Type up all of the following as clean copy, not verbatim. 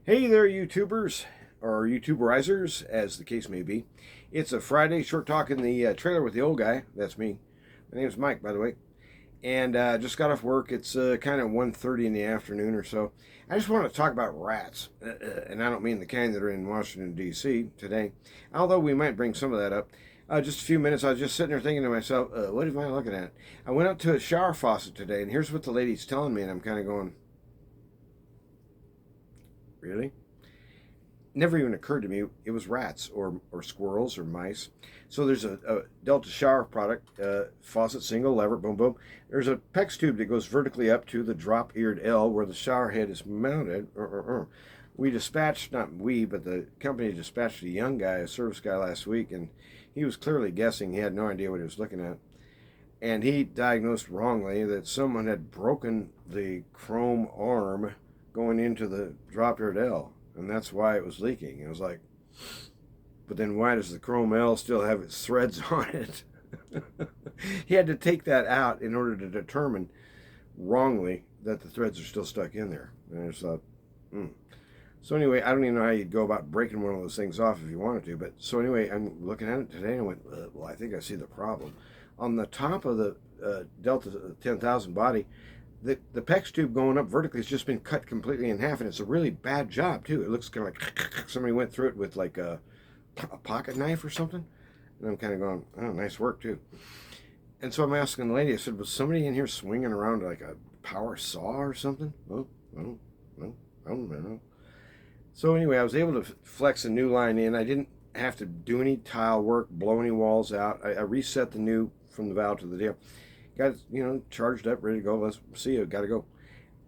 Hey there, YouTubers, or YouTuberizers, as the case may be. It's a Friday short talk in the trailer with the old guy. That's me. My name's Mike, by the way. And just got off work. It's kind of 1:30 in the afternoon or so. I just want to talk about rats. And I don't mean the kind that are in Washington, D.C. today, although we might bring some of that up. Just a few minutes, I was just sitting there thinking to myself, what am I looking at? I went up to a shower faucet today, and here's what the lady's telling me, and I'm kind of going, really? Never even occurred to me it was rats or squirrels or mice. So there's a Delta shower product, faucet, single lever, boom, boom. There's a PEX tube that goes vertically up to the drop-eared L where the shower head is mounted. We dispatched, not we, but the company dispatched a young guy, a service guy last week, and he was clearly guessing. He had no idea what he was looking at. And he diagnosed wrongly that someone had broken the chrome arm going into the drop-eared L. And that's why it was leaking. It was like, but then why does the chrome L still have its threads on it? He had to take that out in order to determine wrongly that the threads are still stuck in there. And I just thought, So anyway, I don't even know how you'd go about breaking one of those things off if you wanted to. But so anyway, I'm looking at it today and I went, well, I think I see the problem. On the top of the Delta 10,000 body, the PEX tube going up vertically has just been cut completely in half, and it's a really bad job too. It looks kind of like somebody went through it with like a pocket knife or something. And I'm kind of going, oh, nice work too. And so I'm asking the lady, I said, was somebody in here swinging around like a power saw or something? Oh, no, I don't know. So anyway, I was able to flex a new line in. I didn't have to do any tile work, blow any walls out. I reset the new from the valve to the deal. Got charged up, ready to go. Let's see you. Got to go.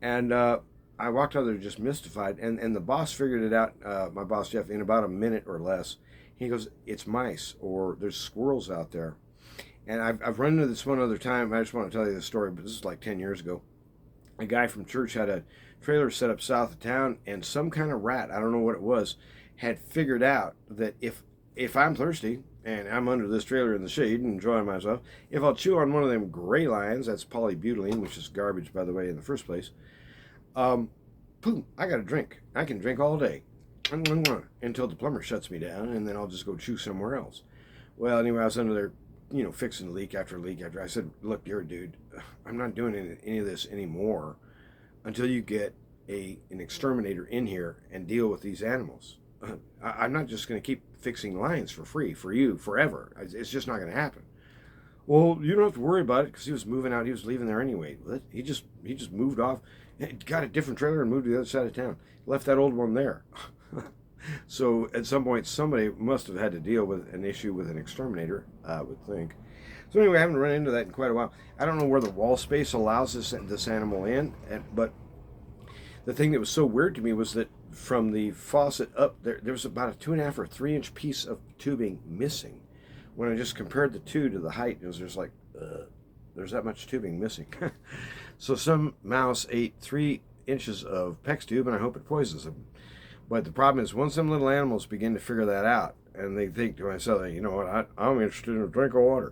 And I walked out there just mystified. And the boss figured it out. My boss Jeff, in about a minute or less. He goes, "It's mice, or there's squirrels out there." And I've run into this one other time. I just want to tell you this story, but this is like 10 years ago. A guy from church had a trailer set up south of town, and some kind of rat, I don't know what it was, had figured out that if I'm thirsty and I'm under this trailer in the shade and enjoying myself, if I'll chew on one of them gray lions, that's polybutylene, which is garbage, by the way, in the first place, boom, I got a drink. I can drink all day until the plumber shuts me down, and then I'll just go chew somewhere else. Well, anyway, I was under there, fixing leak after leak after. I said, look, you're a dude. I'm not doing any of this anymore until you get an exterminator in here and deal with these animals. I'm not just going to keep fixing lines for free for you forever. It's just not going to happen. Well, you don't have to worry about it because he was moving out. He was leaving there anyway. He just moved off, got a different trailer and moved to the other side of town. Left that old one there. So at some point, somebody must have had to deal with an issue with an exterminator, I would think. So anyway, I haven't run into that in quite a while. I don't know where the wall space allows this animal in, but the thing that was so weird to me was that from the faucet up there was about a 2.5 or 3 inch piece of tubing missing. When I just compared the two to the height, it was just like, there's that much tubing missing. So some mouse ate 3 inches of PEX tube, and I hope it poisons them. But the problem is, once some little animals begin to figure that out, and they think to themselves, you know what, I'm interested in a drink of water,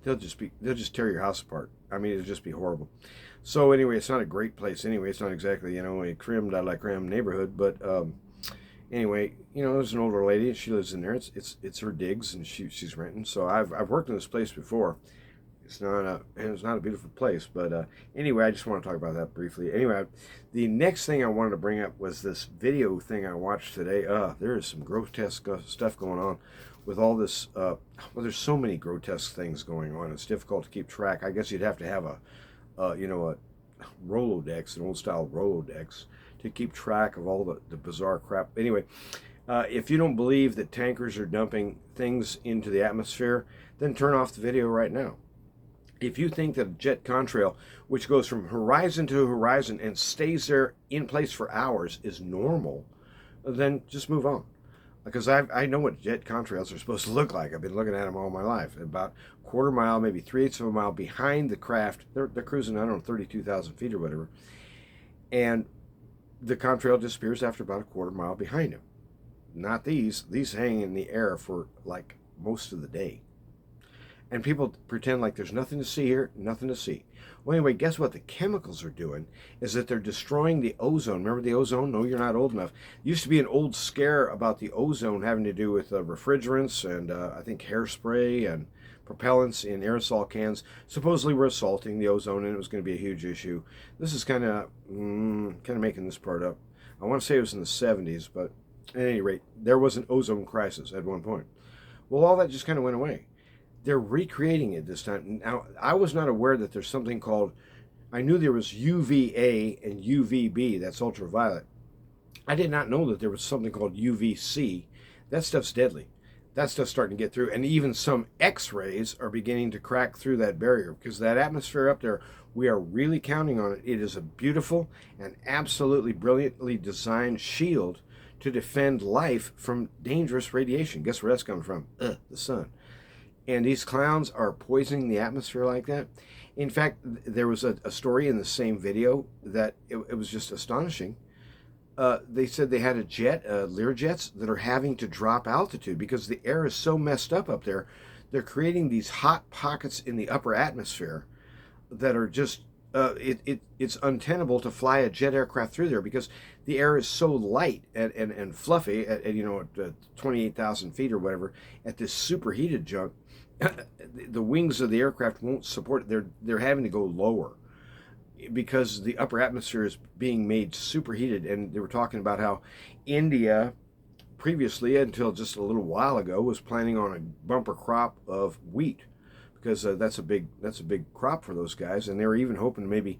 they'll just tear your house apart. I mean, it'll just be horrible. So anyway, it's not a great place anyway. It's not exactly, a creme de la creme neighborhood, but anyway, there's an older lady, and she lives in there. It's her digs, and she's renting. So I've worked in this place before. It's not a beautiful place, but anyway, I just want to talk about that briefly. Anyway, the next thing I wanted to bring up was this video thing I watched today. There is some grotesque stuff going on with all this. Well, there's so many grotesque things going on. It's difficult to keep track. I guess you'd have to have a Rolodex, an old style Rolodex, to keep track of all the bizarre crap. Anyway, if you don't believe that tankers are dumping things into the atmosphere, then turn off the video right now. If you think that a jet contrail, which goes from horizon to horizon and stays there in place for hours, is normal, then just move on. Because I know what jet contrails are supposed to look like. I've been looking at them all my life. About a quarter mile, maybe 3/8 of a mile behind the craft. They're cruising, I don't know, 32,000 feet or whatever. And the contrail disappears after about a quarter mile behind them. Not these. These hang in the air for like most of the day. And people pretend like there's nothing to see here, nothing to see. Well, anyway, guess what? The chemicals are doing is that they're destroying the ozone. Remember the ozone? No, you're not old enough. It used to be an old scare about the ozone having to do with refrigerants and I think hairspray and propellants in aerosol cans. Supposedly were assaulting the ozone, and it was going to be a huge issue. This is kind of making this part up. I want to say it was in the 70s, but at any rate, there was an ozone crisis at one point. Well, all that just kind of went away. They're recreating it this time. Now, I was not aware that there's something called, I knew there was UVA and UVB, that's ultraviolet. I did not know that there was something called UVC. That stuff's deadly. That stuff's starting to get through. And even some X-rays are beginning to crack through that barrier, because that atmosphere up there, we are really counting on it. It is a beautiful and absolutely brilliantly designed shield to defend life from dangerous radiation. Guess where that's coming from? The sun. And these clowns are poisoning the atmosphere like that. In fact, there was a story in the same video that it was just astonishing. They said they had a jet, Learjets, that are having to drop altitude because the air is so messed up there. They're creating these hot pockets in the upper atmosphere that are just, it's untenable to fly a jet aircraft through there because the air is so light and fluffy at 28,000 feet or whatever, at this superheated junk. The wings of the aircraft won't support it. They're having to go lower because the upper atmosphere is being made superheated. And they were talking about how India previously, until just a little while ago, was planning on a bumper crop of wheat because that's a big crop for those guys. And they were even hoping to maybe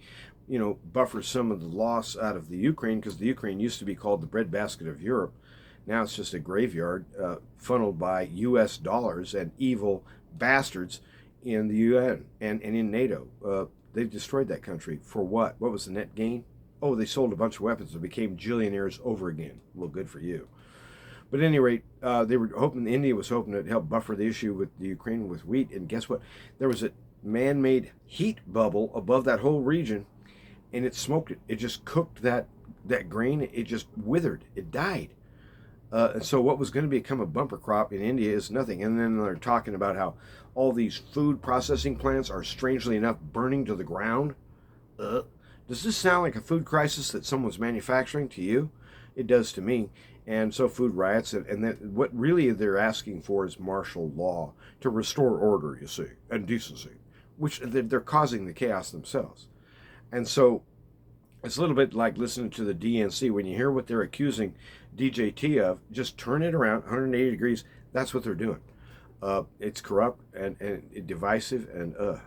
buffer some of the loss out of the Ukraine, because the Ukraine used to be called the breadbasket of Europe. Now it's just a graveyard funneled by U.S. dollars and evil bastards in the UN and in NATO. They've destroyed that country. For what? What was the net gain? Oh, they sold a bunch of weapons and became billionaires over again. Well, good for you. But at any rate, they were hoping, India was hoping to help buffer the issue with the Ukraine with wheat. And guess what? There was a man-made heat bubble above that whole region, and it smoked it. It just cooked that grain. It just withered. It died. And so what was going to become a bumper crop in India is nothing. And then they're talking about how all these food processing plants are, strangely enough, burning to the ground. Does this sound like a food crisis that someone's manufacturing to you? It does to me. And so food riots, and what really they're asking for is martial law to restore order, you see, and decency, which they're causing the chaos themselves. And so it's a little bit like listening to the DNC. When you hear what they're accusing DJT of, just turn it around 180 degrees. That's what they're doing. It's corrupt and divisive, and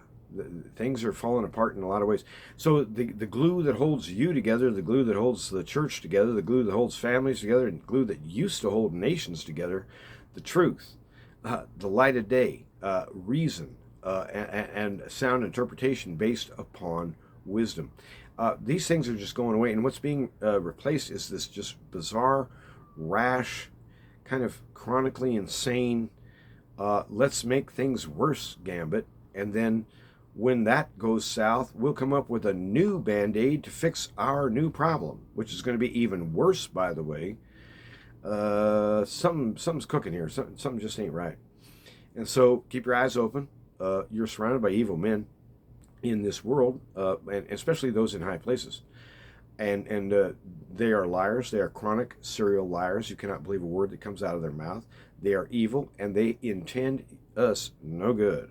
things are falling apart in a lot of ways. So the glue that holds you together, the glue that holds the church together, the glue that holds families together, and glue that used to hold nations together, the truth, the light of day, reason, and sound interpretation based upon wisdom. These things are just going away, and what's being replaced is this just bizarre, rash, kind of chronically insane, let's make things worse gambit, and then when that goes south, we'll come up with a new Band-Aid to fix our new problem, which is going to be even worse, by the way. Something's cooking here. Something just ain't right. And so keep your eyes open. You're surrounded by evil men in this world, and especially those in high places. And they are liars. They are chronic serial liars. You cannot believe a word that comes out of their mouth. They are evil, and they intend us no good.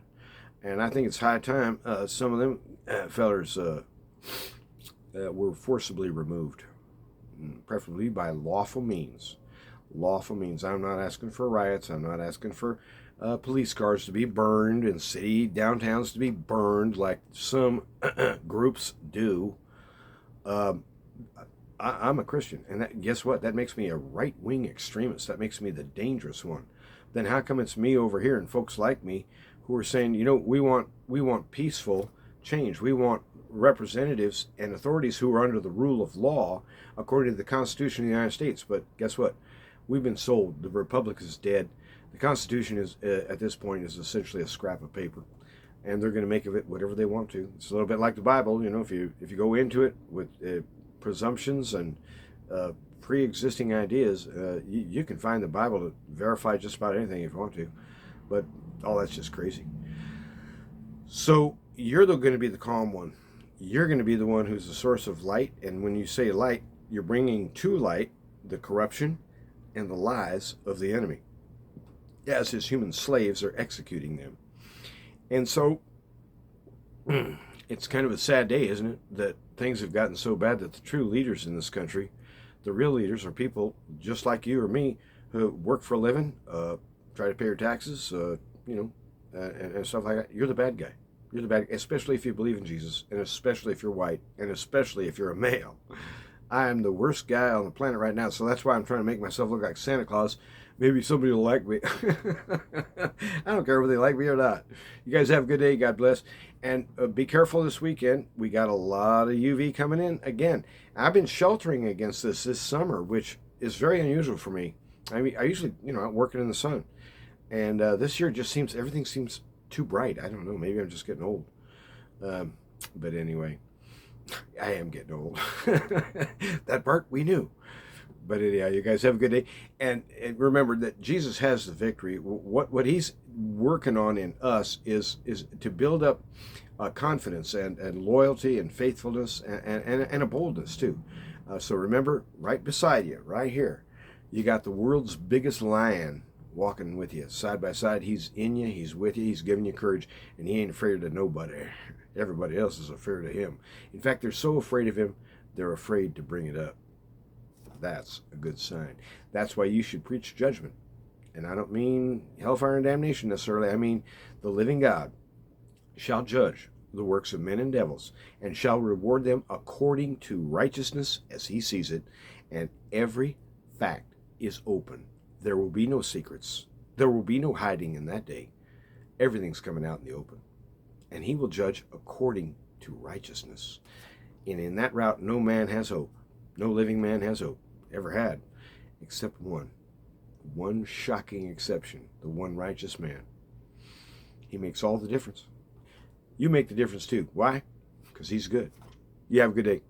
And I think it's high time some of them fellers were forcibly removed, preferably by lawful means. Lawful means. I'm not asking for riots. I'm not asking for police cars to be burned and city downtowns to be burned like some groups do. I'm a Christian, and guess what? That makes me a right-wing extremist. That makes me the dangerous one. Then how come it's me over here and folks like me who are saying, we want peaceful change. We want representatives and authorities who are under the rule of law according to the Constitution of the United States. But guess what? We've been sold. The Republic is dead. The Constitution is, at this point, is essentially a scrap of paper, and they're going to make of it whatever they want to. It's a little bit like the Bible. If you go into it with presumptions and pre-existing ideas, you can find the Bible to verify just about anything if you want to. But all that's just crazy. So you're going to be the calm one. You're going to be the one who's the source of light. And when you say light, you're bringing to light the corruption and the lies of the enemy as his human slaves are executing them. And so it's kind of a sad day, isn't it, that things have gotten so bad that the true leaders in this country, the real leaders, are people just like you or me who work for a living, try to pay your taxes, and stuff like that. You're the bad guy. You're the bad guy, especially if you believe in Jesus, and especially if you're white, and especially if you're a male. I am the worst guy on the planet right now, so that's why I'm trying to make myself look like Santa Claus. Maybe somebody will like me. I don't care whether they like me or not. You guys have a good day. God bless. And be careful this weekend. We got a lot of UV coming in again. I've been sheltering against this summer, which is very unusual for me. I mean, I usually, I'm working in the sun. And this year just everything seems too bright. I don't know. Maybe I'm just getting old. But anyway, I am getting old. That part we knew. But anyhow, you guys have a good day. And remember that Jesus has the victory. What he's working on in us is to build up confidence and loyalty and faithfulness and a boldness too. So remember, right beside you, right here, you got the world's biggest lion walking with you side by side. He's in you, he's with you, he's giving you courage, and he ain't afraid of nobody. Everybody else is afraid of him. In fact, they're so afraid of him, they're afraid to bring it up. That's a good sign. That's why you should preach judgment. And I don't mean hellfire and damnation necessarily. I mean the living God shall judge the works of men and devils, and shall reward them according to righteousness as he sees it. And every fact is open. There will be no secrets. There will be no hiding in that day. Everything's coming out in the open. And he will judge according to righteousness. And in that route, no man has hope. No living man has hope. Ever had. Except one. One shocking exception. The one righteous man. He makes all the difference. You make the difference too. Why? Because he's good. You have a good day.